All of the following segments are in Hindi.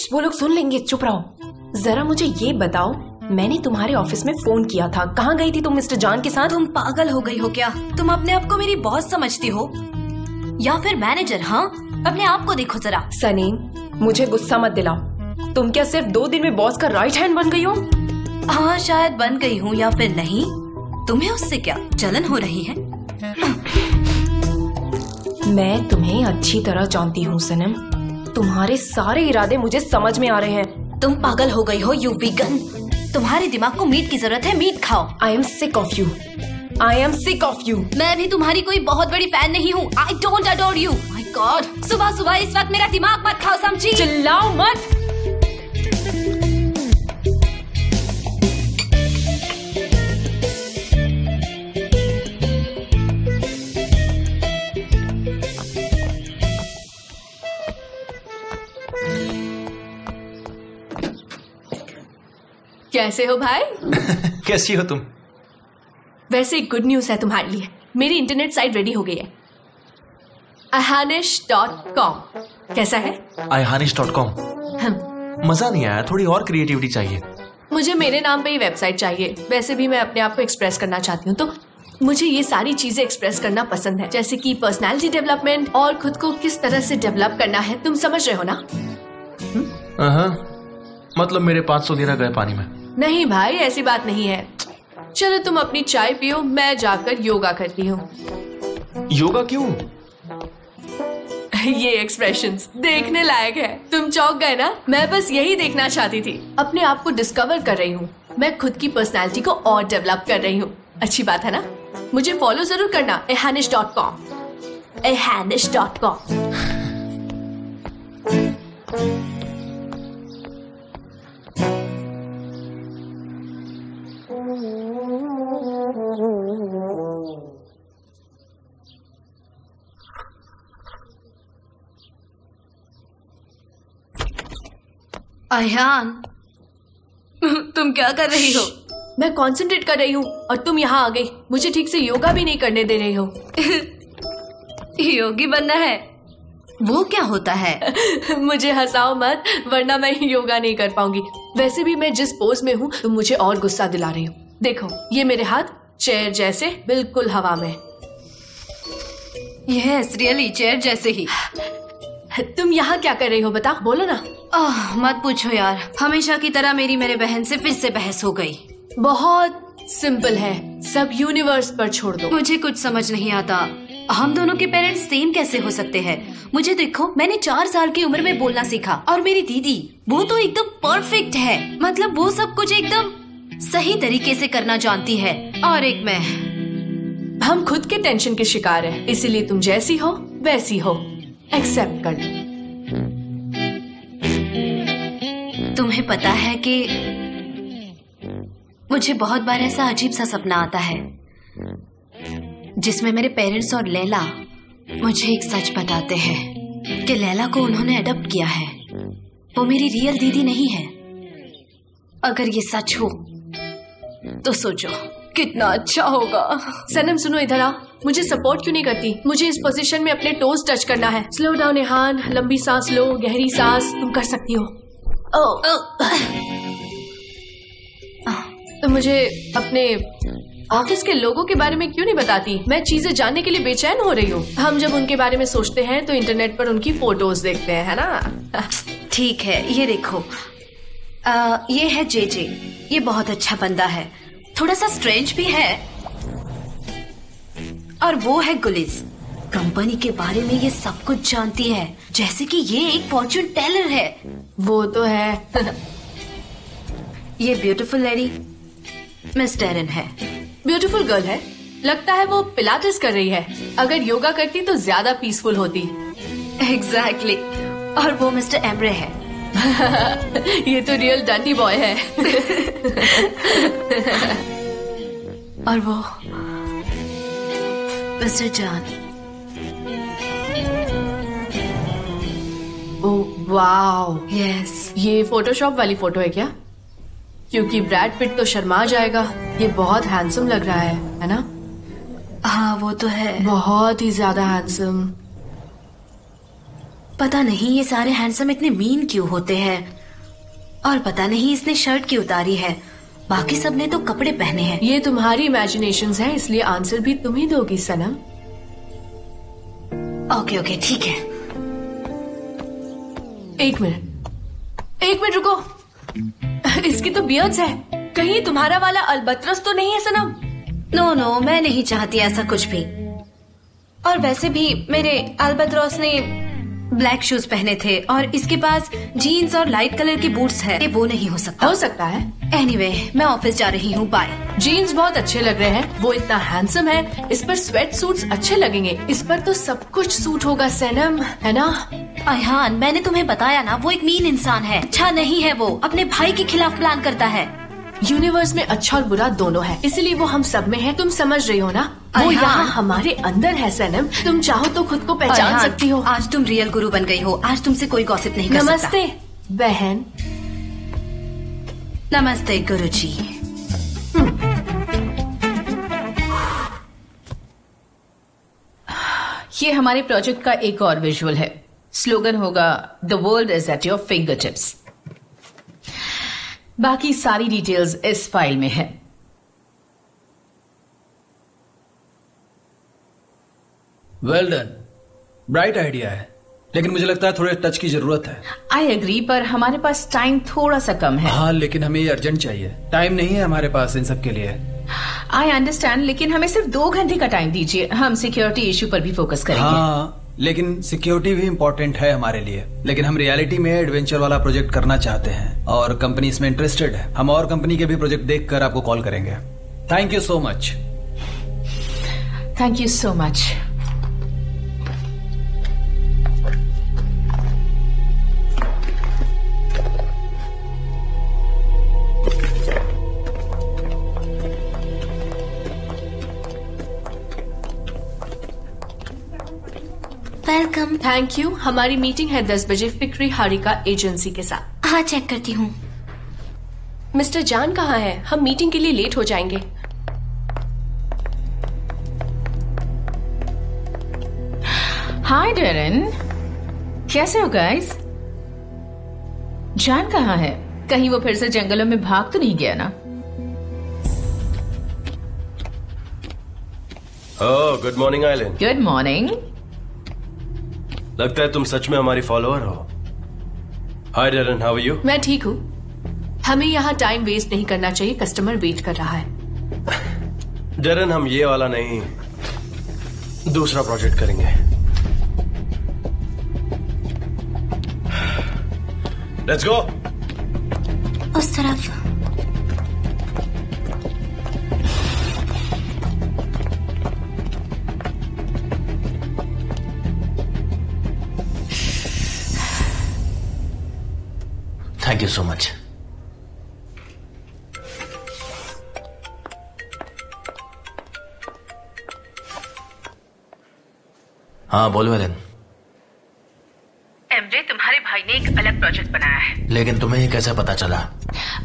वो लोग सुन लेंगे, चुप रहो। जरा मुझे ये बताओ, मैंने तुम्हारे ऑफिस में फोन किया था, कहाँ गई थी तुम मिस्टर जान के साथ? तुम पागल हो गई हो क्या? तुम अपने आप को मेरी बॉस समझती हो या फिर मैनेजर? हाँ, अपने आप को देखो जरा। सनीम, मुझे गुस्सा मत दिलाओ। तुम क्या सिर्फ 2 दिन में बॉस का राइट हैंड बन गई हो? हाँ, शायद बन गई हूँ या फिर नहीं। तुम्हें उससे क्या जलन हो रही है? मैं तुम्हें अच्छी तरह जानती हूँ सनम, तुम्हारे सारे इरादे मुझे समझ में आ रहे हैं। तुम पागल हो गई हो यू वीगन। तुम्हारे दिमाग को मीट की जरूरत है, मीट खाओ। I am sick of you, I am sick of you. मैं भी तुम्हारी कोई बहुत बड़ी फैन नहीं हूँ। I don't adore you. My God, सुबह सुबह इस वक्त मेरा दिमाग मत खाओ, समझी? चिल्लाओ मत। कैसे हो भाई? कैसी हो तुम? वैसे गुड न्यूज है तुम्हारे लिए, मेरी इंटरनेट साइट रेडी हो गई है। ihanish.com कैसा है? ihanish.com मजा नहीं आया, थोड़ी और क्रिएटिविटी चाहिए। मुझे मेरे नाम पे ही वेबसाइट चाहिए। वैसे भी मैं अपने आप को एक्सप्रेस करना चाहती हूँ, तो मुझे ये सारी चीजें एक्सप्रेस करना पसंद है, जैसे कि पर्सनालिटी डेवलपमेंट और खुद को किस तरह से डेवलप करना है। तुम समझ रहे हो ना? मतलब मेरे 500 लिरा गए पानी में? नहीं भाई, ऐसी बात नहीं है। चलो तुम अपनी चाय पियो, मैं जाकर योगा करती हूँ। योगा क्यों? ये एक्सप्रेशंस देखने लायक है। तुम चौंक गए ना? मैं बस यही देखना चाहती थी। अपने आप को डिस्कवर कर रही हूँ, मैं खुद की पर्सनालिटी को और डेवलप कर रही हूँ। अच्छी बात है ना? मुझे फॉलो जरूर करना, ihanish.com। ihanish.com। अयान, तुम क्या कर रही हो? मैं कंसंट्रेट कर रही हूँ और तुम यहाँ आ गई। मुझे ठीक से योगा भी नहीं करने दे रही हो। योगी बनना है? वो क्या होता है? मुझे हंसाओ मत, वरना मैं योगा नहीं कर पाऊंगी। वैसे भी मैं जिस पोज में हूँ तुम मुझे और गुस्सा दिला रही हो। देखो, ये मेरे हाथ चेयर जैसे बिल्कुल हवा में। यस, रियली चेयर जैसे ही। तुम यहाँ क्या कर रही हो बता, बोलो ना। मत पूछो यार, हमेशा की तरह मेरी मेरे बहन से फिर से बहस हो गई। बहुत सिंपल है, सब यूनिवर्स पर छोड़ दो। मुझे कुछ समझ नहीं आता, हम दोनों के पेरेंट्स सेम कैसे हो सकते हैं? मुझे देखो, मैंने 4 साल की उम्र में बोलना सीखा, और मेरी दीदी वो तो एकदम परफेक्ट है। मतलब वो सब कुछ एकदम सही तरीके से करना जानती है, और एक मैं। हम खुद के टेंशन के शिकार हैं, इसीलिए तुम जैसी हो वैसी हो, एक्सेप्ट कर लो। तुम्हें पता है कि मुझे बहुत बार ऐसा अजीब सा सपना आता है जिसमें मेरे पेरेंट्स और लैला मुझे एक सच बताते हैं कि लैला को उन्होंने अडॉप्ट किया है, वो मेरी रियल दीदी नहीं है। अगर ये सच हो तो सोचो कितना अच्छा होगा। सनम सुनो, इधर आओ। मुझे सपोर्ट क्यों नहीं करती? मुझे इस पोजीशन में अपने टोज टच करना है। स्लो डाउन इहान, लंबी सांस लो, गहरी सांस, तुम कर सकती हो। तो मुझे अपने ऑफिस के लोगों के बारे में क्यों नहीं बताती? मैं चीजें जानने के लिए बेचैन हो रही हूँ। हम जब उनके बारे में सोचते हैं तो इंटरनेट पर उनकी फोटोज देखते हैं, है ना? ठीक है, ये देखो, ये है जेजे। ये बहुत अच्छा बंदा है, थोड़ा सा स्ट्रेंज भी है। और वो है गुलिज, कंपनी के बारे में ये सब कुछ जानती है, जैसे कि ये एक फॉर्च्यून टेलर है। वो तो है। ये ब्यूटीफुल लेडी मिस डेरन है। ब्यूटीफुल गर्ल है। लगता है वो पिलाटेस कर रही है। अगर योगा करती तो ज्यादा पीसफुल होती। एग्जैक्टली। और वो मिस्टर एम्ब्रे है। ये तो रियल डंडी बॉय है। और वो mister John. Oh wow, yes. ये फोटोशॉप वाली फोटो है क्या? क्योंकि ब्रैड पिट तो शर्मा जाएगा। ये बहुत हैंडसम लग रहा है ना? हाँ वो तो है, बहुत ही ज्यादा हैंडसम। पता नहीं ये सारे हैंडसम इतने मीन क्यों होते हैं, और पता नहीं इसने शर्ट क्यों उतारी है। बाकी सबने तो कपड़े पहने हैं। ये तुम्हारी इमेजिनेशंस है, इसलिए आंसर भी तुम ही दोगी सनम। ओके ओके ठीक है। एक मिनट रुको। इसकी तो बियर्ड्स है। कहीं तुम्हारा वाला अल्बत्रस तो नहीं है सनम? नो, मैं नहीं चाहती ऐसा कुछ भी। और वैसे भी मेरे अल्बत्रोस ने ब्लैक शूज पहने थे और इसके पास जीन्स और लाइट कलर की बूट्स है। ये वो नहीं हो सकता है। एनीवे, मैं ऑफिस जा रही हूँ, बाय। जीन्स बहुत अच्छे लग रहे हैं। वो इतना हैंडसम है, इस पर स्वेट सूट्स अच्छे लगेंगे। इस पर तो सब कुछ सूट होगा सनम, है ना? अयहान, मैंने तुम्हें बताया ना, वो एक मीन इंसान है। अच्छा नहीं है, वो अपने भाई के खिलाफ प्लान करता है। यूनिवर्स में अच्छा और बुरा दोनों है, इसलिए वो हम सब में है। तुम समझ रही हो ना? वो यहाँ हमारे अंदर है सनम। तुम चाहो तो खुद को पहचान सकती हो। आज तुम रियल गुरु बन गई हो। आज तुमसे कोई गॉसिप नहीं कर सकता। नमस्ते बहन। नमस्ते गुरुजी। ये हमारे प्रोजेक्ट का एक और विजुअल है। स्लोगन होगा the world is at your finger tips. बाकी सारी डिटेल्स इस फाइल में है। वेल डन, ब्राइट आइडिया है, लेकिन मुझे लगता है थोड़े टच की जरूरत है। आई एग्री, पर हमारे पास टाइम थोड़ा सा कम है। हाँ, लेकिन हमें ये अर्जेंट चाहिए। टाइम नहीं है हमारे पास इन सब के लिए। आई अंडरस्टैंड, लेकिन हमें सिर्फ 2 घंटे का टाइम दीजिए। हम सिक्योरिटी इश्यू पर भी फोकस करेंगे। हाँ, लेकिन सिक्योरिटी भी इम्पोर्टेंट है हमारे लिए। लेकिन हम रियलिटी में एडवेंचर वाला प्रोजेक्ट करना चाहते हैं और कंपनी इसमें इंटरेस्टेड है। हम और कंपनी के भी प्रोजेक्ट देखकर आपको कॉल करेंगे। Thank you so much. Thank you so much. Welcome. Thank you. हमारी मीटिंग है 10 बजे फिक्री हारिका एजेंसी के साथ। हाँ, चेक करती हूँ। मिस्टर जान कहाँ है? हम मीटिंग के लिए लेट हो जाएंगे। हाय डेरन, कैसे हो गाइस? जान कहाँ है? कहीं वो फिर से जंगलों में भाग तो नहीं गया ना? Oh, good morning island. Good morning. लगता है तुम सच में हमारी फॉलोअर हो। Hi Darren, how are you? मैं ठीक हूँ। हमें यहाँ टाइम वेस्ट नहीं करना चाहिए, कस्टमर वेट कर रहा है। डेरन, हम ये वाला नहीं, दूसरा प्रोजेक्ट करेंगे। Let's go. उस तरफ। Thank you so much. हाँ बोलो एलन। एमजे, तुम्हारे भाई ने एक अलग प्रोजेक्ट बनाया है। लेकिन तुम्हें ये कैसे पता चला?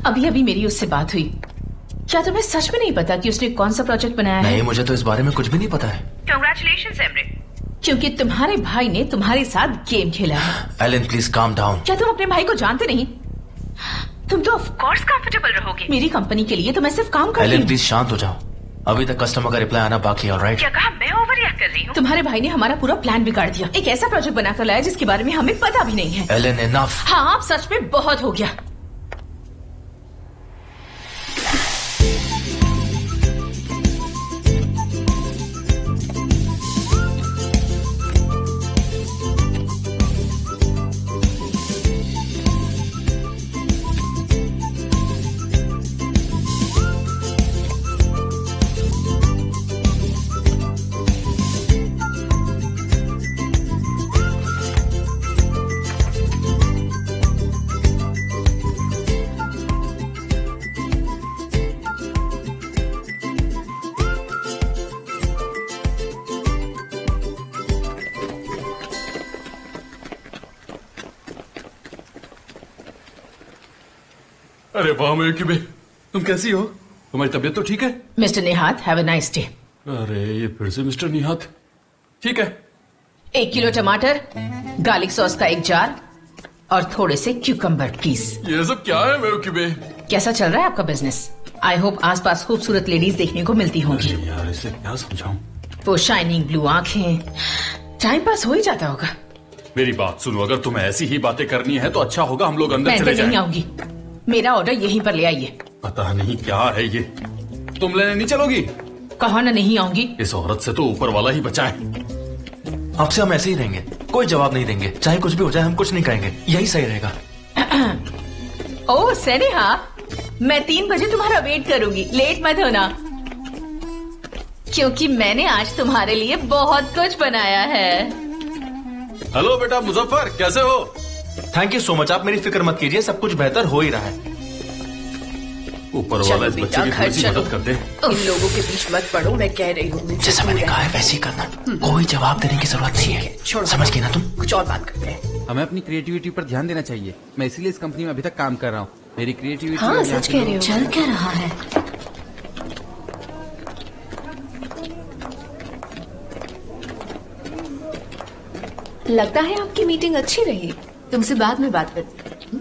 अभी अभी मेरी उससे बात हुई। क्या तुम्हें सच में नहीं पता कि उसने कौन सा प्रोजेक्ट बनाया है? नहीं, मुझे तो इस बारे में कुछ भी नहीं पता है। कांग्रेचुलेशंस एमरे, क्योंकि तुम्हारे भाई ने तुम्हारे साथ गेम खेला है। Alan please calm down. क्या तुम अपने भाई को जानते नहीं? तुम तो ऑफ कोर्स कंफर्टेबल रहोगे। मेरी कंपनी के लिए तो मैं सिर्फ काम करती एलन हूँ। प्लीज शांत हो जाओ, अभी तक कस्टमर का रिप्लाई आना बाकी है। ऑलराइट। क्या कहा? मैं ओवर रिएक्ट कर रही हूँ? तुम्हारे भाई ने हमारा पूरा प्लान बिगाड़ दिया। एक ऐसा प्रोजेक्ट बनाकर लाया जिसके बारे में हमें पता भी नहीं है। Alan enough. हाँ, आप सच में बहुत हो गया। अरे वाह मयूकी, तुम कैसी हो? तुम्हारी तबीयत तो ठीक है? Mister निहात, have a nice day. अरे ये फिर से मिस्टर निहात। ठीक है। 1 किलो टमाटर, गार्लिक सॉस का 1 जार और थोड़े से क्यूकम्बर प्लीज। ये सब क्या है मयूकी? कैसा चल रहा है आपका बिजनेस? आई होप आसपास खूबसूरत लेडीज देखने को मिलती होंगी। यार इसे क्या समझाऊं? वो शाइनिंग ब्लू आंखें, टाइम पास हो ही जाता होगा। मेरी बात सुनो, अगर तुम्हें ऐसी ही बातें करनी है तो अच्छा होगा हम लोग अंदर मैं चले नहीं जाएं। आऊंगी, मेरा ऑर्डर यहीं पर ले आइए। पता नहीं क्या है ये, तुम लेने नहीं चलोगी? कहा ना नहीं आऊंगी। इस औरत से तो ऊपर वाला ही बचाए। आपसे हम ऐसे ही रहेंगे, कोई जवाब नहीं देंगे, चाहे कुछ भी हो जाए हम कुछ नहीं कहेंगे, यही सही रहेगा। ओह सनेहा, मैं 3 बजे तुम्हारा वेट करूंगी, लेट मत होना, क्योंकि मैंने आज तुम्हारे लिए बहुत कुछ बनाया है। हेलो बेटा मुजफ्फर, कैसे हो? थैंक यू सो मच, आप मेरी फिक्र मत कीजिए, सब कुछ बेहतर हो ही रहा है। ऊपर वाला इस बच्चे की थोड़ी सी मदद कर दे। इन लोगों के बीच मत पड़ो, मैं कह रही हूँ। जैसा मैंने कहा है वैसे ही करना, कोई जवाब देने की जरूरत नहीं है, समझ गई ना तुम? कुछ और बात करते हैं। हमें अपनी क्रिएटिविटी पर ध्यान देना चाहिए। मैं इसीलिए इस कंपनी में अभी तक काम कर रहा हूँ। मेरी क्रिएटिविटी। हाँ सच कह रही हो। चल क्या रहा है? लगता है आपकी मीटिंग अच्छी रही, तुमसे बाद में बात करती।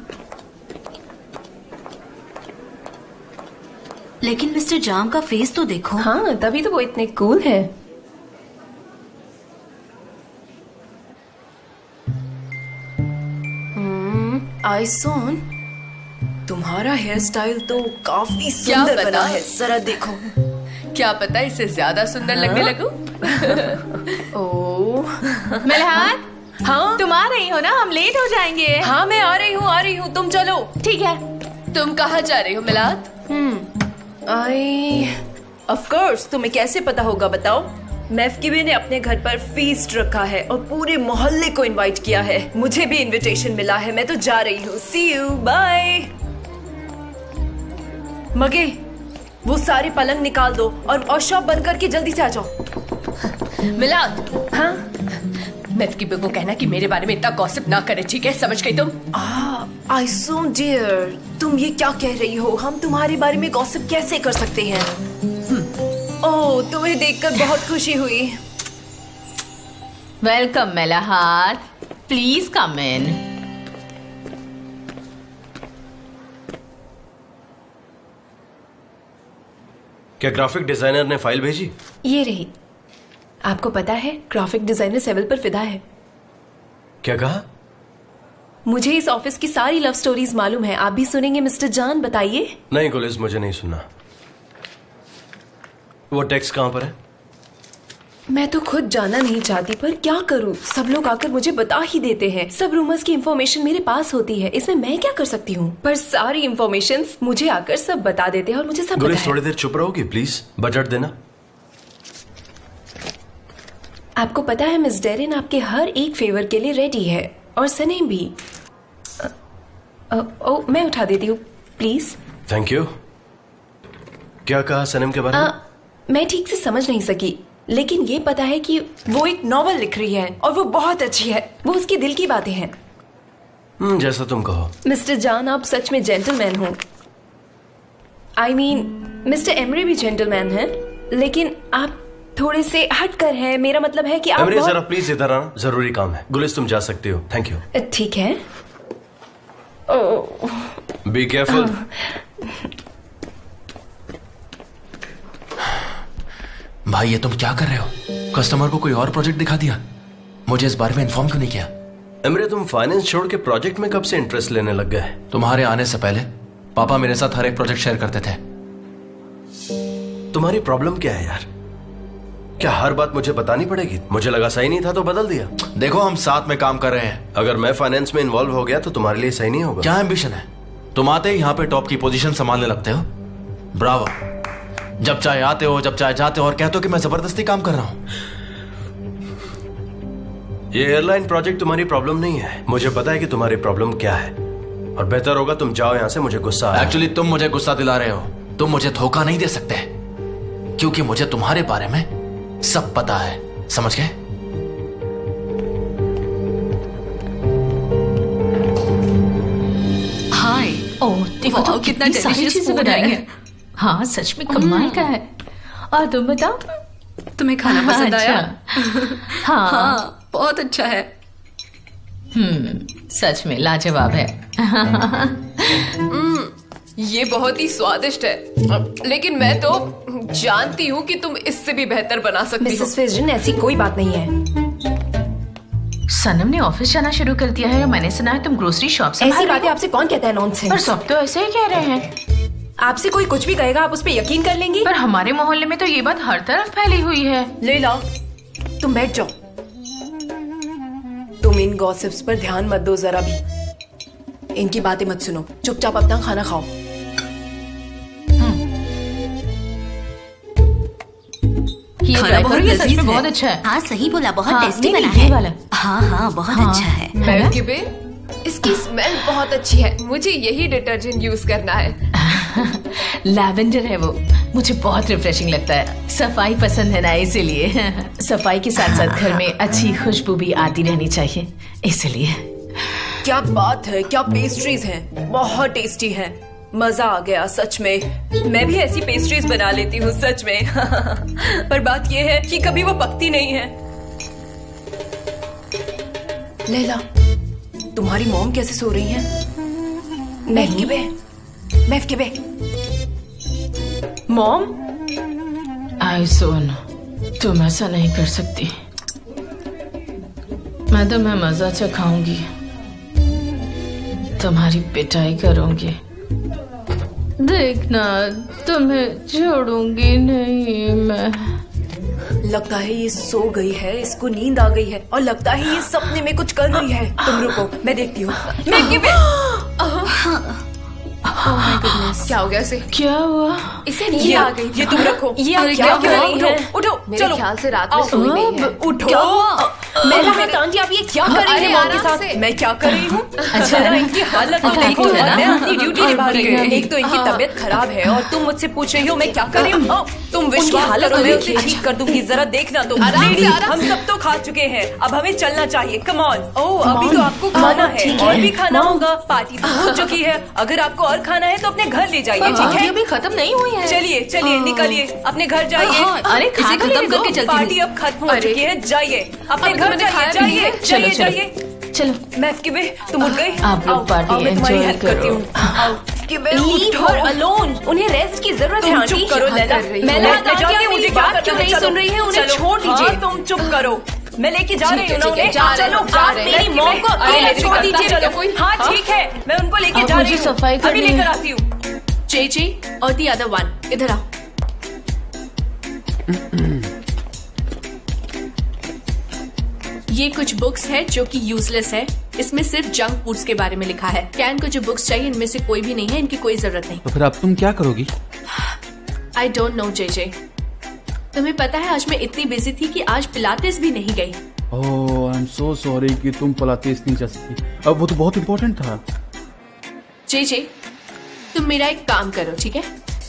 लेकिन मिस्टर जाम का फेस तो देखो। हाँ तभी तो वो इतने कूल है। आइसोन, तुम्हारा हेयर स्टाइल तो काफी सुंदर बना है, जरा देखो। क्या पता इससे ज्यादा सुंदर लगने लगूं? ओह मलहार, हाँ तुम आ रही हो ना? हम लेट हो जाएंगे। हाँ मैं आ रही हूँ, तुम चलो। ठीक है। तुम कहाँ जा रही हो मिलाद? ऑफ कोर्स, तुम्हें कैसे पता होगा बताओ? मैफकीबे ने अपने घर पर फीस्ट रखा है और पूरे मोहल्ले को इनवाइट किया है। मुझे भी इनविटेशन मिला है, मैं तो जा रही हूँ। सी यू, बाय। मगे, वो सारे पलंग निकाल दो और शॉप बंद करके जल्दी से आ जाओ। मिलाद, हाँ मैफकीबे को कहना कि मेरे बारे में इतना गॉसिप ना करे, ठीक है? समझ गई तुम? आइसोन डियर, तुम ये क्या कह रही हो? हम तुम्हारे बारे में गॉसिप कैसे कर सकते हैं? ओह, तुम्हें देखकर बहुत खुशी हुई। वेलकम मलहार, प्लीज कम इन। क्या ग्राफिक डिजाइनर ने फाइल भेजी? ये रही। आपको पता है ग्राफिक डिजाइनर सेवल पर फिदा है। क्या कहा? मुझे इस ऑफिस की सारी लव स्टोरीज मालूम है। आप भी सुनेंगे मिस्टर जान? बताइए। नहीं गुलिस, मुझे नहीं सुनना। वो टेक्स्ट कहां पर है? मैं तो खुद जानना नहीं चाहती, पर क्या करूं? सब लोग आकर मुझे बता ही देते हैं। सब रूमर्स की इंफॉर्मेशन मेरे पास होती है, इसमें मैं क्या कर सकती हूँ? पर सारी इंफॉर्मेशन मुझे आकर सब बता देते हैं और मुझे सब पता है। थोड़ी देर चुप रहोगी प्लीज? बजट देना। आपको पता है मिस डेरिन आपके हर एक फेवर के लिए रेडी है, और सनेम भी। मैं उठा देती हूँ प्लीज। Thank you. क्या कहा सनम के बारे में? मैं ठीक से समझ नहीं सकी, लेकिन ये पता है कि वो एक नॉवल लिख रही है और वो बहुत अच्छी है। वो उसके दिल की बातें हैं। जैसा तुम कहो। मिस्टर जान, आप सच में जेंटलमैन हो। आई मीन मिस्टर एमरे भी जेंटलमैन है, लेकिन आप थोड़े से हटकर हैं। मेरा मतलब है कि आप एमरे जरा प्लीज इधर आना, जरूरी काम है। गुलिस तुम जा सकती हो। Thank you. ठीक है। Be careful. भाई ये तुम क्या कर रहे हो? कस्टमर को कोई और प्रोजेक्ट दिखा दिया। मुझे इस बारे में इन्फॉर्म क्यों नहीं किया? एमरे, तुम फाइनेंस छोड़ के प्रोजेक्ट में कब से इंटरेस्ट लेने लग गए? तुम्हारे आने से पहले पापा मेरे साथ हर एक प्रोजेक्ट शेयर करते थे। तुम्हारी प्रॉब्लम क्या है यार? क्या हर बात मुझे बतानी पड़ेगी? मुझे लगा सही नहीं था तो बदल दिया। देखो हम साथ में काम कर रहे हैं। अगर मैं फाइनेंस में इन्वॉल्व हो गया तो तुम्हारे लिए सही नहीं होगा। क्या एम्बिशन है? तुम आते ही यहाँ पे टॉप की पोजीशन संभालने लगते हो। ब्रावो। जब चाहे आते हो, जब चाहे जाते हो और कहते हो कि मैं जबरदस्ती काम कर रहा हूँ। ये एयरलाइन प्रोजेक्ट तुम्हारी प्रॉब्लम नहीं है। मुझे पता है कि तुम्हारी प्रॉब्लम क्या है, और बेहतर होगा तुम जाओ यहाँ से। मुझे गुस्सा आ रहा है। एक्चुअली तुम मुझे गुस्सा दिला रहे हो। तुम मुझे धोखा नहीं दे सकते, क्योंकि मुझे तुम्हारे बारे में सब पता है। समझ गए? हाय। ओह बताओ कितना डिलीशियस फूड है। हाँ सच में कमाल का है। और तुम बताओ, तुम्हें खाना पसंद आया? हाँ बहुत अच्छा है। सच में लाजवाब है। ये बहुत ही स्वादिष्ट है, लेकिन मैं तो जानती हूँ कि तुम इससे भी बेहतर बना सकती हो। मिसेस फेजरन, ऐसी कोई बात नहीं है। सनम ने ऑफिस जाना शुरू कर दिया है और मैंने सुना है तुम ग्रोसरी शॉप से। ऐसी बातें आपसे कौन कहता है नॉनसेंस? पर सब तो ऐसे ही कह रहे हैं। आपसे कोई कुछ भी कहेगा आप उस पर यकीन कर लेंगी? पर हमारे मोहल्ले में तो ये बात हर तरफ फैली हुई है। लैला, तुम बैठ जाओ। तुम इन गॉसिप्स पर ध्यान मत दो जरा भी। इनकी बातें मत सुनो, चुपचाप अपना खाना खाओ। खाना बहुत लजीज है। बहुत अच्छा है। हाँ सही बोला, बहुत हाँ, टेस्टी नहीं, बना ये है। वाला। हाँ बहुत अच्छा है। महकीबे, इसकी स्मेल बहुत अच्छी है। मुझे यही डिटर्जेंट यूज करना है। लैवेंडर है वो, मुझे बहुत रिफ्रेशिंग लगता है। सफाई पसंद है ना, इसीलिए। सफाई के साथ साथ घर में अच्छी खुशबू भी आती रहनी चाहिए, इसलिए। क्या बात है, क्या पेस्ट्रीज हैं, बहुत टेस्टी हैं। मजा आ गया सच में। मैं भी ऐसी पेस्ट्रीज बना लेती हूँ सच में। पर बात यह है कि कभी वो पकती नहीं है। लैला, तुम्हारी मॉम कैसे सो रही हैं? महकीबे, मॉम। आई सोन, तुम ऐसा नहीं कर सकती। मैं मजा चखाऊंगी, तुम्हारी पिटाई करूंगी। देखना, तुम्हें छोड़ूंगी नहीं मैं। लगता है ये सो गई है, इसको नींद आ गई है और लगता है ये सपने में कुछ कर रही है। तुम रुको, मैं देखती हूँ। क्या हो गया इसे? क्या हुआ? इसे नींद आ गई। ये तुम रखो। ये आप क्या कर रही हैं? उठो, मेरे चलो। ख्याल से रात में सोई नहीं है। उठो। क्या हुआ? मैं आंटी, आप ये क्या कर रही हैं मॉम के साथ? मैं क्या कर रही हूँ? अच्छा, इनकी हालत तो देखो। मैं अपनी ड्यूटी निभा रही हूँ। एक तो इनकी तबीयत खराब है और तुम मुझसे पूछ रही हो मैं क्या कर रही हूँ। तुम विश्वास करो, मैं उसे ठीक कर दूंगी। जरा देखना तुम। हम सब तो खा चुके हैं, अब हमें चलना चाहिए। Come on. ओह, अभी तो आपको खाना है और भी खाना होगा। पार्टी तो हो चुकी है। अगर आपको और खाना है तो अपने घर ले जाइए, ठीक है? अभी खत्म नहीं हुई है। चलिए निकलिए, अपने घर जाइए। अरे इसे खत्म करके चलती पार्टी अब खत्म हो चुकी है। जाइए अपने घर, जाइए। चलो। महकीबे, तुम उठ गई? आप लोग पार्टी मैं तुम्हारी एंजॉय हेल्प करती करो। हूँ। Leave her alone. उन्हें रेस्ट की जरूरत है। चुप करो लैला। मैं मुझे बात क्यों नहीं सुन रही है? उन्हें छोड़ दीजिए। तुम चुप करो, मैं लेके जा रही हूँ ना उन्हें। चलो, आप मेरी मॉम को अकेले छोड़ दीजिए। हाँ ठीक है, मैं उनको लेके जा रही हूँ। सफाई अभी लेकर आती हूँ। जेजे और दी अदर वन, इधर आओ। ये कुछ बुक्स है जो कि यूजलेस है। इसमें सिर्फ जंक फूड्स के बारे में लिखा है। कैन को जो बुक्स चाहिए इनमें से कोई भी नहीं है, इनकी कोई जरूरत नहीं। तो फिर अब तुम क्या करोगी? I don't know JJ. तुम्हें पता है आज मैं इतनी बिजी थी कि आज पिलाटेस भी नहीं गई। ओह, आई एम सो सॉरी कि तुम पिलाटेस नहीं जा सकी। अब वो तो बहुत इम्पोर्टेंट था। जेजे, तुम मेरा एक काम करो, ठीक है?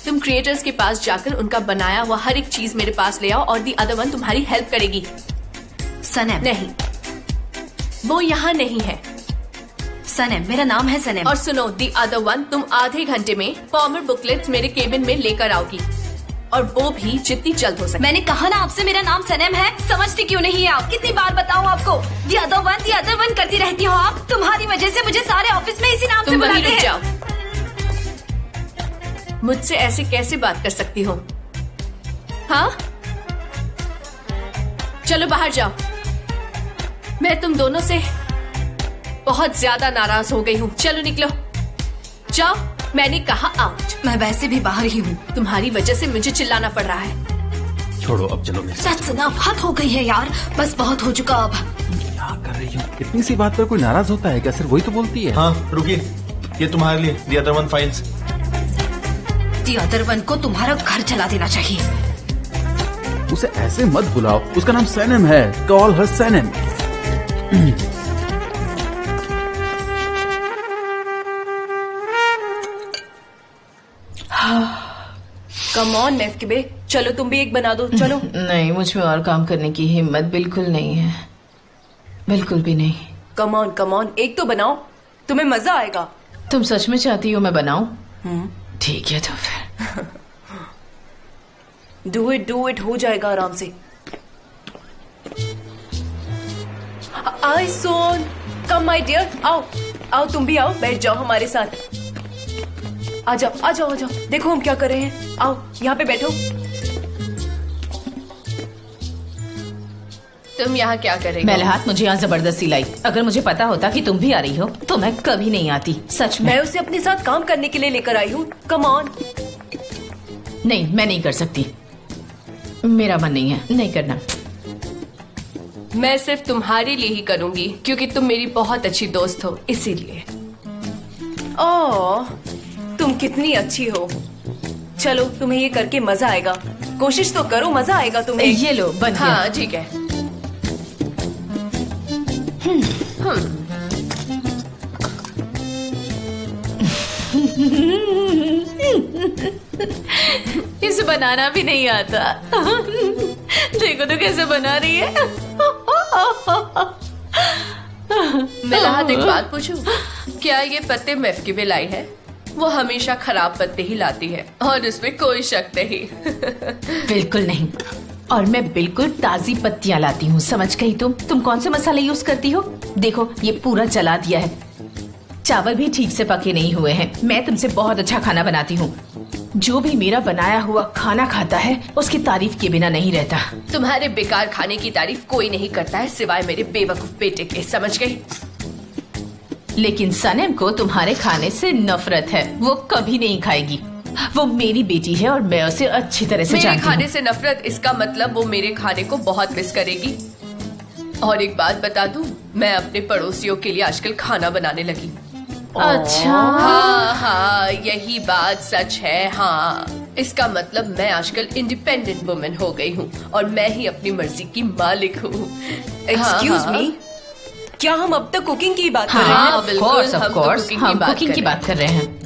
तुम क्रिएटर्स के पास जाकर उनका बनाया हुआ हर एक चीज मेरे पास ले आओ और दी अदर वन तुम्हारी हेल्प करेगी। सनम। नहीं, वो यहाँ नहीं है। सनम, मेरा नाम है सनम। और सुनो दी अदर वन, तुम आधे घंटे में फॉर्मर बुकलेट्स मेरे केबिन में लेकर आओगी, और वो भी जितनी जल्द हो सके। मैंने कहा ना आपसे, मेरा नाम सनम है। समझती क्यों नहीं है आप? कितनी बार बताऊं आपको? दी अदर वन करती रहती हो आप। तुम्हारी वजह से मुझे सारे ऑफिस में इसी नाम से बुलाते हैं। जाओ, मुझसे ऐसे कैसे बात कर सकती हो? हाँ, चलो बाहर जाओ। मैं तुम दोनों से बहुत ज्यादा नाराज हो गई हूँ। चलो निकलो, जाओ। मैंने कहा आउट। मैं वैसे भी बाहर ही हूँ। तुम्हारी वजह से मुझे चिल्लाना पड़ रहा है। छोड़ो, अब चलो मेरे साथ। हद हो गई है यार, बस बहुत हो चुका। अब क्या कर रही हो? इतनी सी बात पर कोई नाराज होता है क्या? सिर्फ वही तो बोलती है। हाँ रुकिए, ये तुम्हारे लिए the other one files. The other one को तुम्हारा घर चला देना चाहिए। उसे ऐसे मत बुलाओ, उसका नाम सनम है। Call her Sanam. Come on महकीबे, चलो तुम भी एक बना दो। चलो। नहीं, मुझ में और काम करने की हिम्मत बिल्कुल नहीं है, बिल्कुल भी नहीं। कम ऑन, एक तो बनाओ, तुम्हें मजा आएगा। तुम सच में चाहती हो मैं बनाऊं? ठीक है तो फिर डू इट हो जाएगा आराम से। आई सोन, कम माय डियर, आओ आओ, तुम भी आओ, बैठ जाओ हमारे साथ। आ जाओ आ जाओ आ जाओ, देखो हम क्या कर रहे हैं। आओ यहाँ पे बैठो। तुम यहाँ क्या कर रही हो? मेलहात मुझे यहाँ जबरदस्ती लाई। अगर मुझे पता होता कि तुम भी आ रही हो तो मैं कभी नहीं आती, सच में। मैं उसे अपने साथ काम करने के लिए लेकर आई हूँ। Come on. नहीं, मैं नहीं कर सकती, मेरा मन नहीं है, नहीं करना। मैं सिर्फ तुम्हारे लिए ही करूंगी क्योंकि तुम मेरी बहुत अच्छी दोस्त हो, इसीलिए। ओह, तुम कितनी अच्छी हो। चलो तुम्हें ये करके मजा आएगा, कोशिश तो करो, मजा आएगा तुम्हें। ये लो, बन गया। हाँ ठीक है। इसे बनाना भी नहीं आता। देखो तो कैसे बना रही है। मेलहात, एक बात पूछूं? क्या ये पत्ते मेफ की भी लाई है? वो हमेशा खराब पत्ते ही लाती है और उसमें कोई शक नहीं। बिल्कुल नहीं, और मैं बिल्कुल ताजी पत्तियां लाती हूँ, समझ गई तुम कौन से मसाले यूज करती हो? देखो ये पूरा जला दिया है, चावल भी ठीक से पके नहीं हुए हैं। मैं तुमसे बहुत अच्छा खाना बनाती हूँ, जो भी मेरा बनाया हुआ खाना खाता है उसकी तारीफ के बिना नहीं रहता। तुम्हारे बेकार खाने की तारीफ कोई नहीं करता है सिवाय मेरे बेवकूफ बेटे के, समझ गई? लेकिन सनम को तुम्हारे खाने से नफरत है, वो कभी नहीं खाएगी। वो मेरी बेटी है और मैं उसे अच्छी तरह से जानती हूँ। मेरे खाने से नफरत, इसका मतलब वो मेरे खाने को बहुत मिस करेगी। और एक बात बता दूं, मैं अपने पड़ोसियों के लिए आजकल खाना बनाने लगी। अच्छा, हाँ हाँ, यही बात सच है। हाँ, इसका मतलब मैं आजकल इंडिपेंडेंट वुमन हो गई हूँ और मैं ही अपनी मर्जी की मालिक हूँ। एक्सक्यूज मी, क्या हम अब तक कुकिंग की बात कर रहे हैं? हाँ बिल्कुल, हम कुकिंग की बात कर रहे हैं।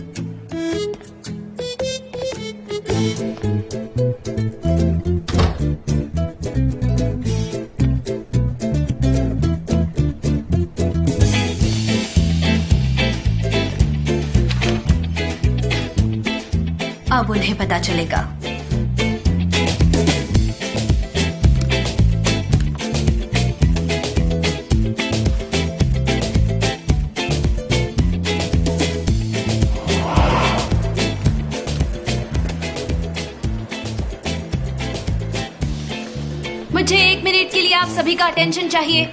अब उन्हें पता चलेगा। मुझे 1 मिनट के लिए आप सभी का अटेंशन चाहिए।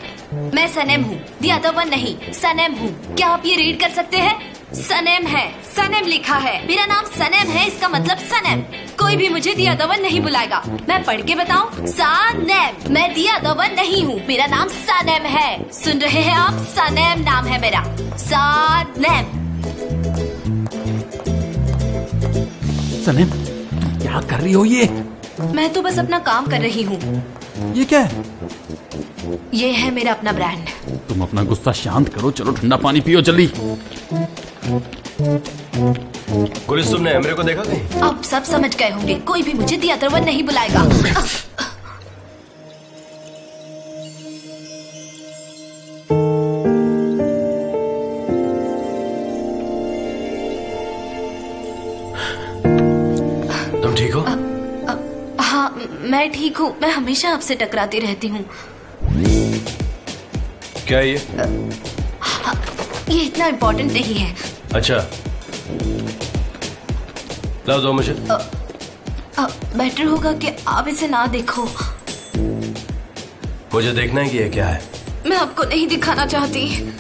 मैं सनम हूँ, द अदर वन नहीं, सनम हूँ। क्या आप ये रीड कर सकते हैं? सनम है, सनम लिखा है। मेरा नाम सनम है, इसका मतलब सनम। कोई भी मुझे द अदर वन नहीं बुलाएगा। मैं पढ़ के बताऊं? सनम, मैं द अदर वन नहीं हूँ, मेरा नाम सनम है। सुन रहे हैं आप? सनम नाम है मेरा, सनम। सनम, क्या कर रही हो ये? मैं तो बस अपना काम कर रही हूँ। ये क्या है? ये है मेरा अपना ब्रांड। तुम अपना गुस्सा शांत करो, चलो ठंडा पानी पियो जल्दी। गुलिस, तुमने एमरे को देखा कहीं? अब सब समझ गए होंगे, कोई भी मुझे द अदर वन नहीं बुलाएगा। तुम ठीक हो? हाँ, मैं ठीक हूँ। मैं हमेशा आपसे टकराती रहती हूँ। क्या है ये? ये इतना इम्पोर्टेंट नहीं है। अच्छा, लाओ दो मुझे। बेटर होगा कि आप इसे ना देखो। मुझे देखना है कि ये क्या है। मैं आपको नहीं दिखाना चाहती।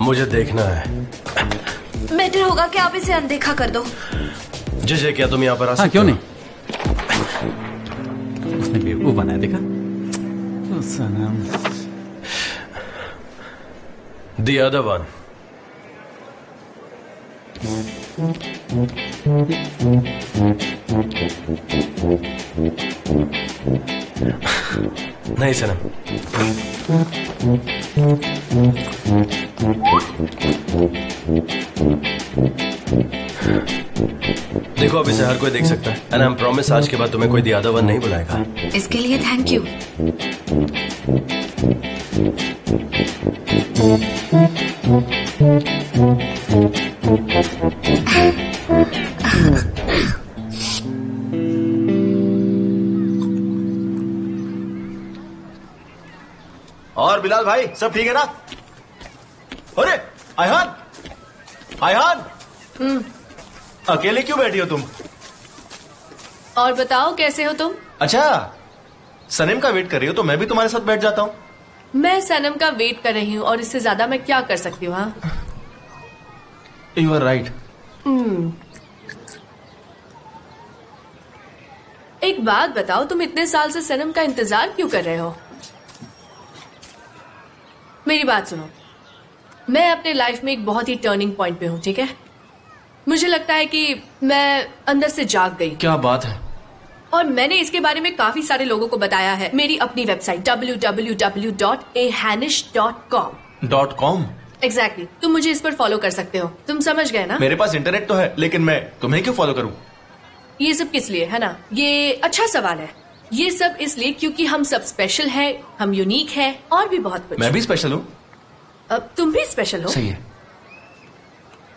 मुझे देखना है। बेटर होगा कि आप इसे अनदेखा कर दो। जय, क्या तुम यहाँ पर आ सकते हो? क्यों नहीं? उसने बेवकूफ बनाया, देखा? तो सनम, The other one. नहीं सनम, देखो अब इसे हर कोई देख सकता है एंड आई एम प्रॉमिस आज के बाद तुम्हें कोई द अदर वन नहीं बुलाएगा। इसके लिए थैंक यू। और बिलाल भाई सब ठीक है ना? अरे आयहान, आयहान, अकेले क्यों बैठी हो तुम? और बताओ कैसे हो तुम? अच्छा, सनम का वेट कर रही हो तो मैं भी तुम्हारे साथ बैठ जाता हूँ। मैं सनम का वेट कर रही हूँ और इससे ज्यादा मैं क्या कर सकती हूँ? हाँ, यू आर राइट। एक बात बताओ, तुम इतने साल से सनम का इंतजार क्यों कर रहे हो? मेरी बात सुनो, मैं अपने लाइफ में एक बहुत ही टर्निंग पॉइंट पे हूँ, ठीक है? मुझे लगता है कि मैं अंदर से जाग गई। क्या बात है? और मैंने इसके बारे में काफी सारे लोगों को बताया है। मेरी अपनी वेबसाइट www.ahanish.com एग्जैक्टली तुम मुझे इस पर फॉलो कर सकते हो। तुम समझ गए ना? मेरे पास इंटरनेट तो है, लेकिन मैं तुम्हें क्यों फॉलो करूं? ये सब किस लिए है ना? ये अच्छा सवाल है। ये सब इसलिए क्योंकि हम सब स्पेशल हैं, हम यूनिक हैं और भी बहुत कुछ। मैं भी स्पेशल हूँ। अब तुम भी स्पेशल हो। सही है।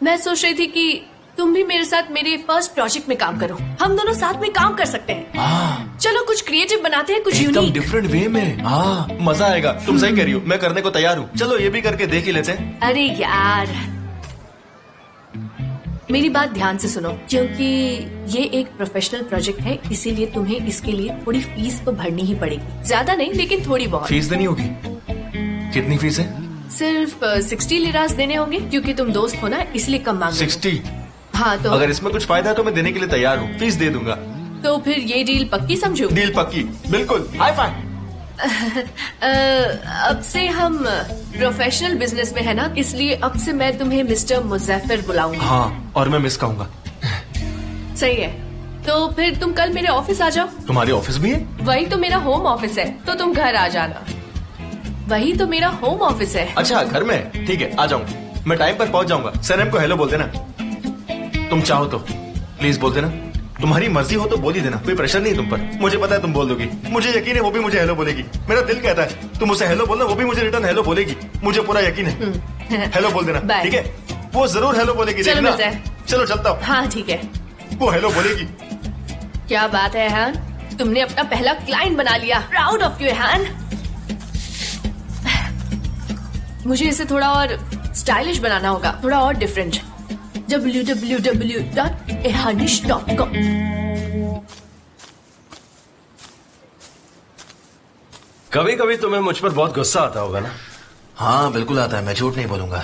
मैं सोच रही थी कि तुम भी मेरे साथ मेरे फर्स्ट प्रोजेक्ट में काम करो। हम दोनों साथ में काम कर सकते हैं। चलो कुछ क्रिएटिव बनाते हैं, कुछ यूनिक, डिफरेंट वे में। हाँ, मजा आएगा। तुम सही कह रही हो, मैं करने को तैयार हूँ। चलो ये भी करके देख ही लेते हैं। अरे यार, मेरी बात ध्यान से सुनो, क्योंकि ये एक प्रोफेशनल प्रोजेक्ट है, इसीलिए तुम्हें इसके लिए थोड़ी फीस तो भरनी ही पड़ेगी। ज्यादा नहीं, लेकिन थोड़ी बहुत। फीस देनी होगी? कितनी फीस है? सिर्फ 60 लिरास देने होंगे, क्योंकि तुम दोस्त हो ना, इसलिए कम मांग रहे हो। 60? हाँ, तो अगर इसमें कुछ फायदा है तो मैं देने के लिए तैयार हूँ। फीस दे दूंगा। तो फिर ये डील पक्की समझो? डील पक्की, बिल्कुल। Hi fi. अब से हम प्रोफेशनल बिजनेस में है ना, इसलिए अब से मैं तुम्हें मिस्टर मुजफ्फर बुलाऊंगी। हाँ, और मैं मिस कहूंगा। सही है। तो फिर तुम कल मेरे ऑफिस आ जाओ। तुम्हारी ऑफिस भी है? वही तो मेरा होम ऑफिस है, तो तुम घर आ जाना। वही तो मेरा होम ऑफिस है। अच्छा, घर में? ठीक है, आ जाऊंगा। मैं टाइम पर पहुंच जाऊंगा। सनम को हेलो बोल देना। तुम चाहो तो प्लीज बोल देना। तुम्हारी मर्जी हो तो बोल ही देना, कोई प्रेशर नहीं तुम पर। मुझे पता है तुम बोल दोगी, मुझे यकीन है वो भी मुझे हेलो बोलेगी। मेरा दिल कहता है तुम उसे हेलो बोलना, वो भी मुझे रिटर्न हेलो बोलेगी। मुझे पूरा यकीन है। हेलो बोल देना, ठीक है? वो जरूर हेलो बोलेगी। चलो देखना। मिलते हैं। चलो चलता हूँ। हाँ ठीक है। वो हेलो बोलेगी। क्या बात है हैन, तुमने अपना पहला क्लाइंट बना लिया। प्राउड ऑफ यू हैन। मुझे इसे थोड़ा और स्टाइलिश बनाना होगा, थोड़ा और डिफरेंट। www.ahanish.com कभी कभी तुम्हें मुझ पर बहुत गुस्सा आता होगा ना? हाँ बिल्कुल आता है, मैं झूठ नहीं बोलूंगा।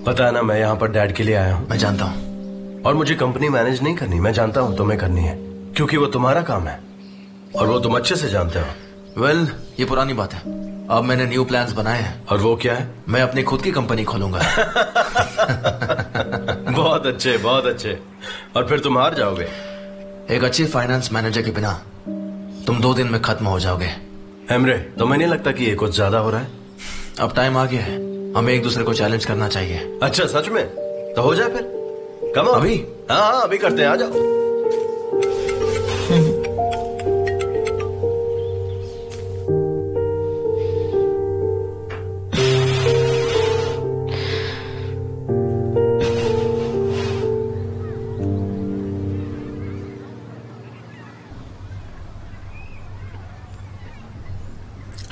पता है ना, मैं यहाँ पर डैड के लिए आया हूँ। मैं जानता हूँ। और मुझे कंपनी मैनेज नहीं करनी, मैं जानता हूँ तुम्हें करनी है, क्योंकि वो तुम्हारा काम है और वो तुम अच्छे से जानते हो। वेल, ये पुरानी बात है। अब मैंने न्यू प्लान्स बनाए हैं। और वो क्या है? मैं अपनी खुद की कंपनी खोलूंगा। बहुत अच्छे, बहुत अच्छे। और फिर तुम हार जाओगे। एक अच्छे फाइनेंस मैनेजर के बिना तुम 2 दिन में खत्म हो जाओगे। हेमरे, तुम्हें नहीं लगता कि ये कुछ ज्यादा हो रहा है? अब टाइम आ गया है, हमें एक दूसरे को चैलेंज करना चाहिए। अच्छा, सच में? तो हो जाए फिर। कम अभी? हाँ, अभी करते हैं, आ जाओ।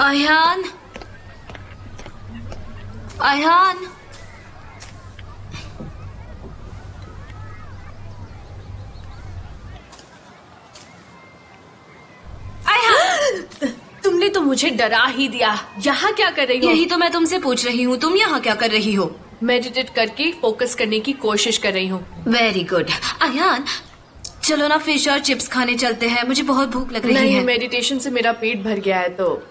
आयहान, आयहान, तुमने तो मुझे डरा ही दिया। यहाँ क्या कर रही हो? यही तो मैं तुमसे पूछ रही हूँ, तुम यहाँ क्या कर रही हो? मेडिटेट करके फोकस करने की कोशिश कर रही हूँ। Very good. आयहान, चलो ना फिश और चिप्स खाने चलते हैं, मुझे बहुत भूख लग रही है। नहीं, मेडिटेशन से मेरा पेट भर गया है तो।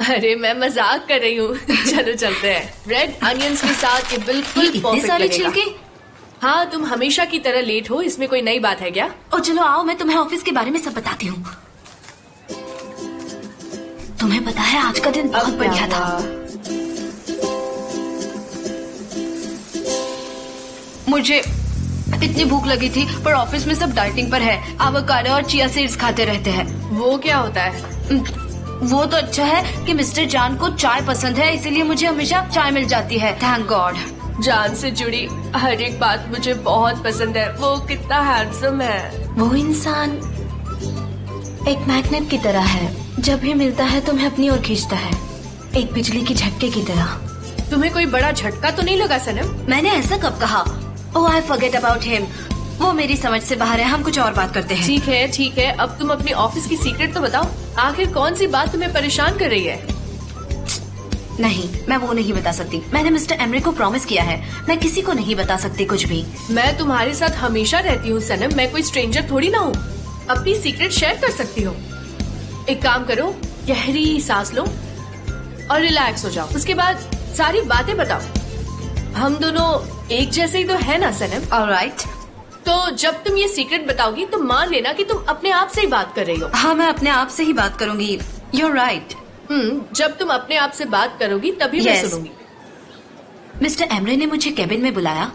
अरे मैं मजाक कर रही हूँ। चलो चलते हैं। रेड अनियंस के साथ ये बिल्कुल परफेक्ट सारे लगेगा। छिलके? हाँ, तुम हमेशा की तरह लेट हो, इसमें कोई नई बात है क्या? और चलो आओ, मैं तुम्हें ऑफिस के बारे में सब बताती हूँ। तुम्हें पता है आज का दिन बहुत बढ़िया था। इतनी भूख लगी थी, पर ऑफिस में सब डाइटिंग पर है, एवोकाडो और चिया सीड्स खाते रहते हैं। वो क्या होता है? वो तो अच्छा है कि मिस्टर जान को चाय पसंद है, इसीलिए मुझे हमेशा चाय मिल जाती है। Thank God. जान से जुड़ी हर एक बात मुझे बहुत पसंद है। वो कितना हैंडसम है। वो इंसान एक मैग्नेट की तरह है, जब भी मिलता है तुम्हें अपनी ओर खींचता है, एक बिजली की झटके की तरह। तुम्हें कोई बड़ा झटका तो नहीं लगा सनम? मैंने ऐसा कब कहा? ओह आई फॉरगेट अबाउट हिम। वो मेरी समझ से बाहर है, हम कुछ और बात करते हैं। ठीक है, अब तुम अपनी ऑफिस की सीक्रेट तो बताओ। आखिर कौन सी बात तुम्हें परेशान कर रही है? नहीं, मैं वो नहीं बता सकती। मैंने मिस्टर एमरे को प्रॉमिस किया है, मैं किसी को नहीं बता सकती कुछ भी। मैं तुम्हारे साथ हमेशा रहती हूँ सनम, मैं कोई स्ट्रेंजर थोड़ी ना हूँ। अपनी सीक्रेट शेयर कर सकती हो। एक काम करो, गहरी सांस लो और रिलैक्स हो जाओ। उसके बाद सारी बातें बताओ। हम दोनों एक जैसे ही तो है ना सनम? ऑलराइट। तो जब तुम ये सीक्रेट बताओगी तो मान लेना कि तुम अपने आप से ही बात कर रही हो। हाँ, मैं अपने आप से ही बात करूंगी। You're right। जब तुम अपने आप से बात करोगी तभी मैं सुनूंगी। मिस्टर एमरे ने मुझे केबिन में बुलाया।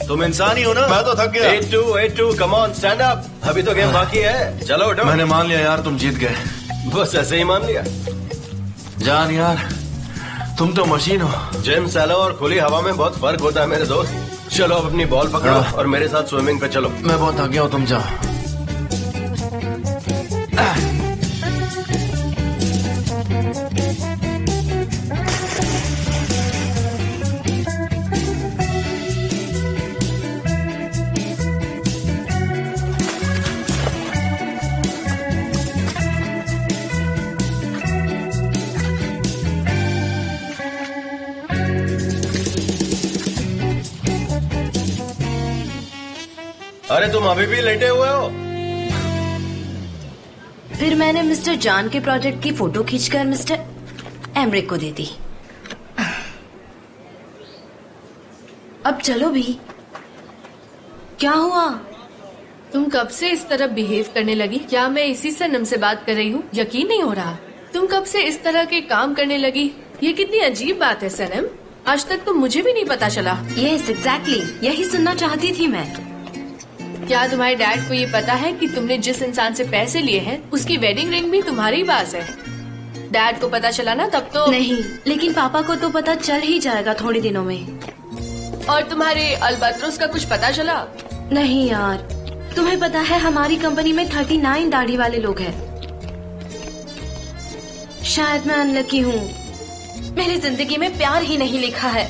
तुम इंसान ही हो ना? मैं तो थक गया। 82, कम ऑन स्टैंड अप। अभी तो गेम बाकी है, चलो उठो। मैंने मान लिया यार, तुम जीत गए। बस ऐसे ही मान लिया। जान यार, तुम तो मशीन हो। जिम, सैलो और खुली हवा में बहुत फर्क होता है मेरे दोस्त। चलो अब अपनी बॉल पकड़ो और मेरे साथ स्विमिंग पे चलो। मैं बहुत थक गया हूँ, तुम जाओ। अरे तुम अभी भी लेटे हुए हो? फिर मैंने मिस्टर जान के प्रोजेक्ट की फोटो खींचकर मिस्टर एमरे को दे दी। अब चलो भी। क्या हुआ? तुम कब से इस तरह बिहेव करने लगी? क्या मैं इसी सनम से बात कर रही हूँ? यकीन नहीं हो रहा। तुम कब से इस तरह के काम करने लगी? ये कितनी अजीब बात है सनम, आज तक तो मुझे भी नहीं पता चला। यस एग्जैक्टली, यही सुनना चाहती थी मैं। क्या तुम्हारे डैड को ये पता है कि तुमने जिस इंसान से पैसे लिए हैं उसकी वेडिंग रिंग भी तुम्हारे ही पास है? डैड को पता चला ना तब तो? नहीं, लेकिन पापा को तो पता चल ही जाएगा थोड़े दिनों में। और तुम्हारे अल्बत्रोस का कुछ पता चला? नहीं यार, तुम्हें पता है हमारी कंपनी में 39 दाढ़ी वाले लोग हैं। शायद मैं अनलकी हूँ, मेरी जिंदगी में प्यार ही नहीं लिखा है।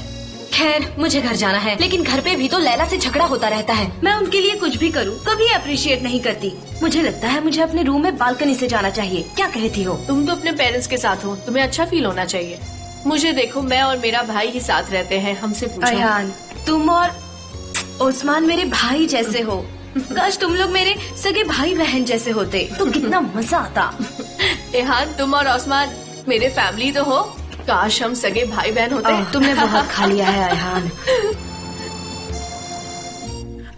खैर, मुझे घर जाना है, लेकिन घर पे भी तो लैला से झगड़ा होता रहता है। मैं उनके लिए कुछ भी करूँ कभी अप्रिशिएट नहीं करती। मुझे लगता है मुझे अपने रूम में बालकनी से जाना चाहिए। क्या कहती हो? तुम तो अपने पेरेंट्स के साथ हो, तुम्हें अच्छा फील होना चाहिए। मुझे देखो, मैं और मेरा भाई ही साथ रहते हैं, हमसे पूछो। अयान, तुम और ओस्मान मेरे भाई जैसे हो। काश तुम लोग मेरे सगे भाई बहन जैसे होते तो कितना मजा आता। एहान, तुम और ओस्मान मेरे फैमिली तो हो, काश हम सगे भाई बहन होते। तुमने बहुत खा लिया है अयान।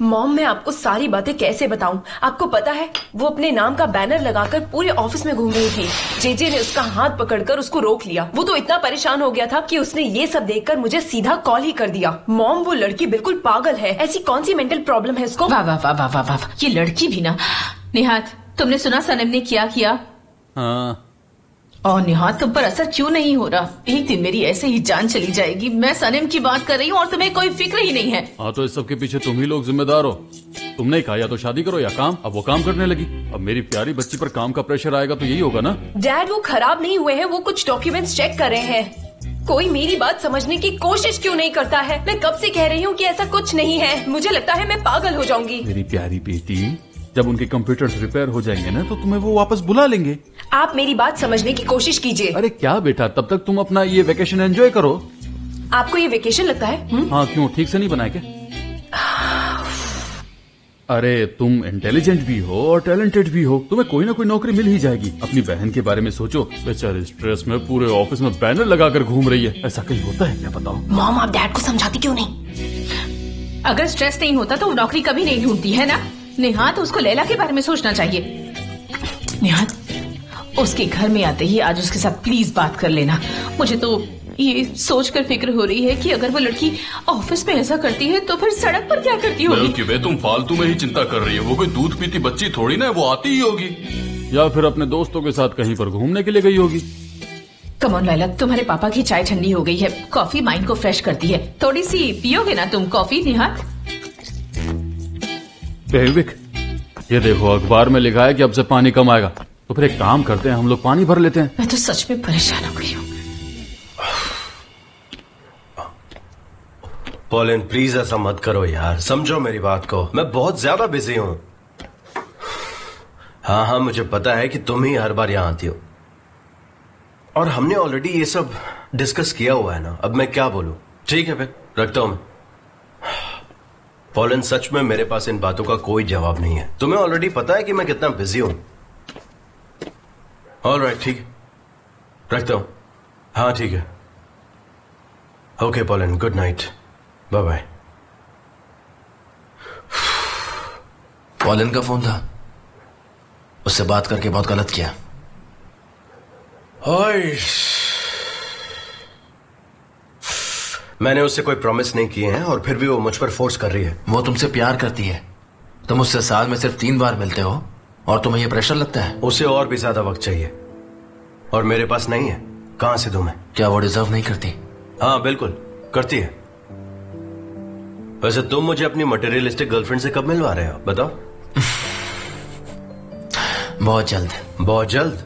मॉम, मैं आपको सारी बातें कैसे बताऊं? आपको पता है वो अपने नाम का बैनर लगाकर पूरे ऑफिस में घूम रही थी। जेजे ने उसका हाथ पकड़कर उसको रोक लिया। वो तो इतना परेशान हो गया था कि उसने ये सब देखकर मुझे सीधा कॉल ही कर दिया। मॉम, वो लड़की बिल्कुल पागल है। ऐसी कौन सी मेंटल प्रॉब्लम है उसको? वाह वाह वाह वाह वाह वाह, ये लड़की भी ना। निहात, तुमने सुना सनम ने क्या किया? हाँ। और निहात, तुम पर असर क्यों नहीं हो रहा? एक दिन मेरी ऐसे ही जान चली जाएगी। मैं सनम की बात कर रही हूँ और तुम्हें कोई फिक्र ही नहीं है। हाँ, तो इस सब के पीछे तुम ही लोग जिम्मेदार हो। तुमने कहा या तो शादी करो या काम। अब वो काम करने लगी। अब मेरी प्यारी बच्ची पर काम का प्रेशर आएगा तो यही होगा ना। डैड, वो खराब नहीं हुए हैं, वो कुछ डॉक्यूमेंट्स चेक कर रहे हैं। कोई मेरी बात समझने की कोशिश क्यों नहीं करता है? मैं कब से कह रही हूँ कि ऐसा कुछ नहीं है। मुझे लगता है मैं पागल हो जाऊंगी। मेरी प्यारी बेटी, जब उनके कंप्यूटर्स रिपेयर हो जाएंगे ना तो तुम्हें वो वापस बुला लेंगे। आप मेरी बात समझने की कोशिश कीजिए। अरे क्या बेटा, तब तक तुम अपना ये वेकेशन एंजॉय करो। आपको ये वेकेशन लगता है? हाँ, क्यों? ठीक से नहीं बनाए क्या? अरे तुम इंटेलिजेंट भी हो और टैलेंटेड भी हो, तुम्हें कोई ना कोई नौकरी मिल ही जाएगी। अपनी बहन के बारे में सोचो, बेचारी स्ट्रेस में पूरे ऑफिस में बैनर लगाकर घूम रही है। ऐसा कहीं होता है क्या, बताओ? मॉम, आप डैड को समझाती क्यों नहीं? अगर स्ट्रेस नहीं होता तो वो नौकरी कभी नहीं ढूंढती है ना। निहात, उसको लैला के बारे में सोचना चाहिए। निहात, उसके घर में आते ही आज उसके साथ प्लीज बात कर लेना। मुझे तो ये सोचकर फिक्र हो रही है कि अगर वो लड़की ऑफिस में ऐसा करती है तो फिर सड़क पर क्या करती होगी। वे तुम फालतू में ही चिंता कर रही है। वो कोई दूध पीती बच्ची थोड़ी ना है, वो आती ही होगी या फिर अपने दोस्तों के साथ कहीं पर घूमने के लिए गई होगी। कम ऑन लैला, तुम्हारे पापा की चाय ठंडी हो गई है। कॉफी माइंड को फ्रेश करती है। थोड़ी सी पियोगे ना तुम कॉफी, निहात? बेविक, ये देखो अखबार में लिखा है कि अब से पानी कम आएगा, तो फिर एक काम करते हैं, हम लोग पानी भर लेते हैं। मैं तो सच में परेशान हो गई हूँ। पॉलिन प्लीज ऐसा मत करो यार, समझो मेरी बात को। मैं बहुत ज्यादा बिजी हूं। हाँ, मुझे पता है कि तुम ही हर बार यहां आती हो और हमने ऑलरेडी ये सब डिस्कस किया हुआ है ना। अब मैं क्या बोलूं? ठीक है फिर रखता हूं मैं। पॉलिन, सच में मेरे पास इन बातों का कोई जवाब नहीं है। तुम्हें ऑलरेडी पता है कि मैं कितना बिजी हूं। ऑलराइट, ठीक है, रखता हूं। हाँ ठीक है, okay Pauline, good night, bye bye. Pauline का फोन था, उससे बात करके बहुत गलत किया। मैंने उससे कोई प्रॉमिस नहीं किए हैं और फिर भी वो मुझ पर फोर्स कर रही है। वो तुमसे प्यार करती है। तुम उससे साल में सिर्फ 3 बार मिलते हो और तुम्हें ये प्रेशर लगता है? उसे और भी ज्यादा वक्त चाहिए और मेरे पास नहीं है। कहां से दूं मैं? क्या वो डिजर्व नहीं करती? हाँ बिल्कुल करती है। वैसे तुम मुझे अपनी मटेरियलिस्टिक गर्लफ्रेंड से कब मिलवा रहे हो, बताओ? बहुत जल्द। बहुत जल्द?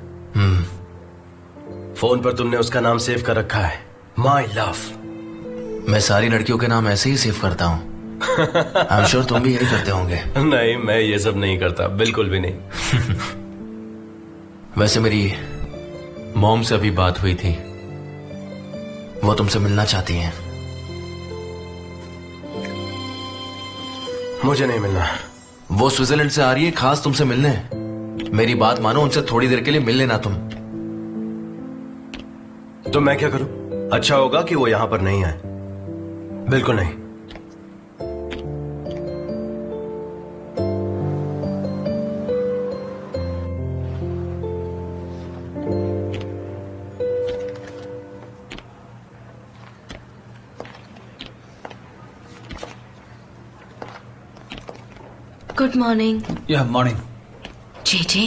फोन पर तुमने उसका नाम सेव कर रखा है, माई लव। मैं सारी लड़कियों के नाम ऐसे ही सेव करता हूँ। आई एम श्योर तुम भी यही करते होंगे। नहीं, मैं ये सब नहीं करता, बिल्कुल भी नहीं। वैसे मेरी मॉम से अभी बात हुई थी, वो तुमसे मिलना चाहती हैं। मुझे नहीं मिलना। वो स्विट्जरलैंड से आ रही है खास तुमसे मिलने। मेरी बात मानो, उनसे थोड़ी देर के लिए मिल लेना तुम। तो मैं क्या करूं? अच्छा होगा कि वो यहां पर नहीं आए। बिल्कुल नहीं। Good morning. या मॉर्निंग। जेजे,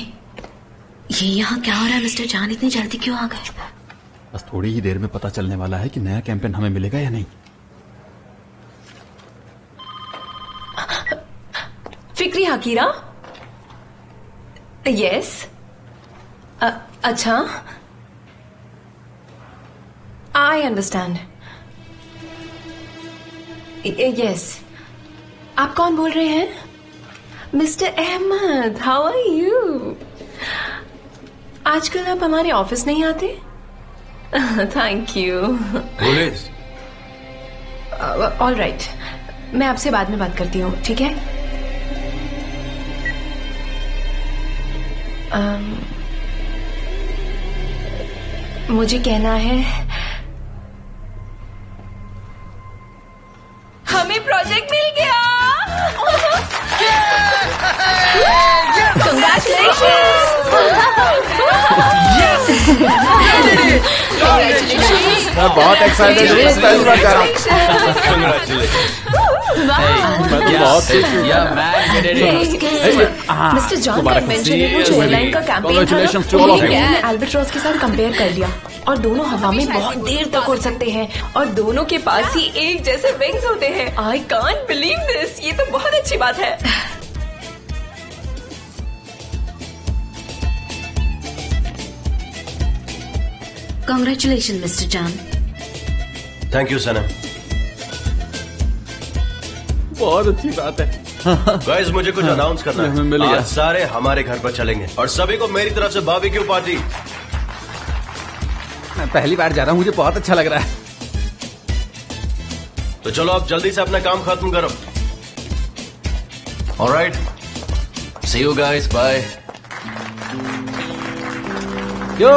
ये यहाँ क्या हो रहा है? मिस्टर जान इतनी जल्दी क्यों आ गए? बस थोड़ी ही देर में पता चलने वाला है कि नया कैंपेन हमें मिलेगा या नहीं। फिक्री हकीरा? यस। अच्छा, आई अंडरस्टैंड। यस। आप कौन बोल रहे हैं? Mister Ahmed, how are you? आजकल आप हमारे ऑफिस नहीं आते? Thank you. ऑल राइट, मैं आपसे बाद में बात करती हूँ, ठीक है? मुझे कहना है हमें प्रोजेक्ट मिल गया। मैं बहुत एक्साइटेड हूँ, पहली बार जा रहा हूँ। मिस्टर जॉन का एडवेंचर ने कुछ एयरलाइन का कैंपेन था, अल्बाट्रॉस के साथ कंपेयर कर लिया और दोनों हवा में बहुत देर तक उड़ सकते हैं और दोनों के पास ही एक जैसे विंग्स होते हैं। आई कांट बिलीव दिस, ये तो बहुत अच्छी बात है। Congratulation mister John. Thank you Sanam. बहुत अच्छी बात है। गाइस, मुझे कुछ अनाउंस करना है। आज सारे हमारे घर पर चलेंगे और सभी को मेरी तरफ से बारबेक्यू पार्टी। मैं पहली बार जा रहा हूँ, मुझे बहुत अच्छा लग रहा है। तो चलो आप जल्दी से अपना काम खत्म करो। Alright, See you guys. Bye. Yo.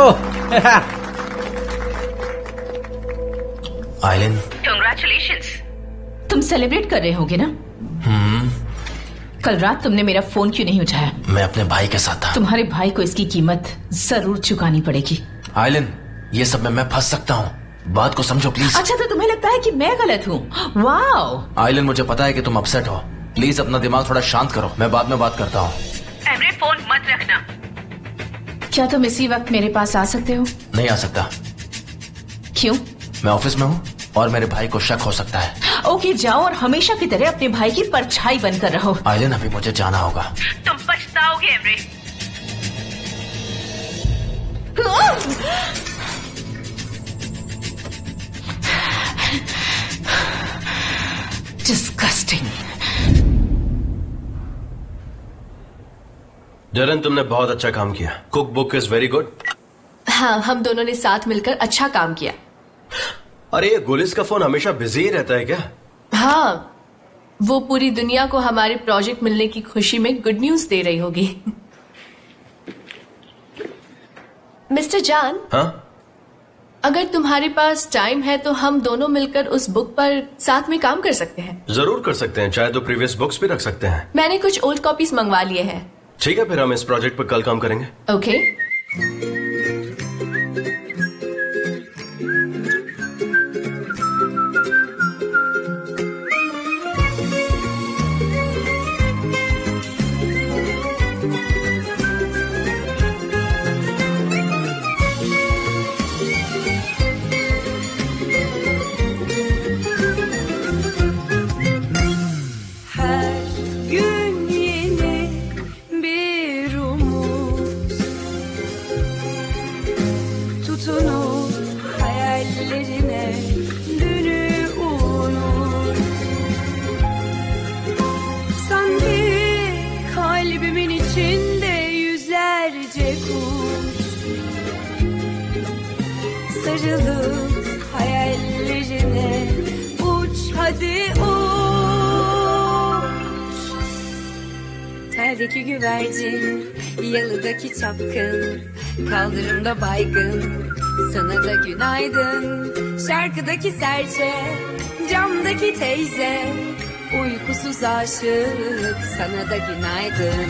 आइलिन, Congratulations. तुम सेलिब्रेट कर रहे होगे ना? कल रात तुमने मेरा फोन क्यों नहीं उठाया? मैं अपने भाई के साथ था। तुम्हारे भाई को इसकी कीमत जरूर चुकानी पड़ेगी। आइलिन, ये सब में मैं फंस सकता हूँ, बात को समझो प्लीज। अच्छा, तो तुम्हें लगता है कि मैं गलत हूँ? वाओ। आइलिन, मुझे पता है कि तुम अपसेट हो, प्लीज अपना दिमाग थोड़ा शांत करो, मैं बाद में बात करता हूँ। एमरे, फोन मत रखना। क्या तुम इसी वक्त मेरे पास आ सकते हो? नहीं आ सकता। क्यों? मैं ऑफिस में हूँ और मेरे भाई को शक हो सकता है। ओके, जाओ और हमेशा की तरह अपने भाई की परछाई बनकर रहो। आइलिन, अभी मुझे जाना होगा। तुम पछताओगे एमरे। Disgusting. डरन, तुमने बहुत अच्छा काम किया। Cook book is very good. हाँ, हम दोनों ने साथ मिलकर अच्छा काम किया। अरे ये गुलिस का फोन हमेशा बिजी ही रहता है क्या? हाँ, वो पूरी दुनिया को हमारे प्रोजेक्ट मिलने की खुशी में गुड न्यूज दे रही होगी। मिस्टर जान। हाँ? अगर तुम्हारे पास टाइम है तो हम दोनों मिलकर उस बुक पर साथ में काम कर सकते हैं। जरूर कर सकते हैं, चाहे तो प्रीवियस बुक्स भी रख सकते हैं। मैंने कुछ ओल्ड कॉपीज मंगवा लिए हैं। ठीक है, फिर हम इस प्रोजेक्ट पर कल काम करेंगे। Okay. Terdeki güvercin, yalıdaki çapkın, kaldırımda baygın, sana da günaydın. Şarkıdaki serçe, camdaki teyze, uykusuz aşık, sana da günaydın.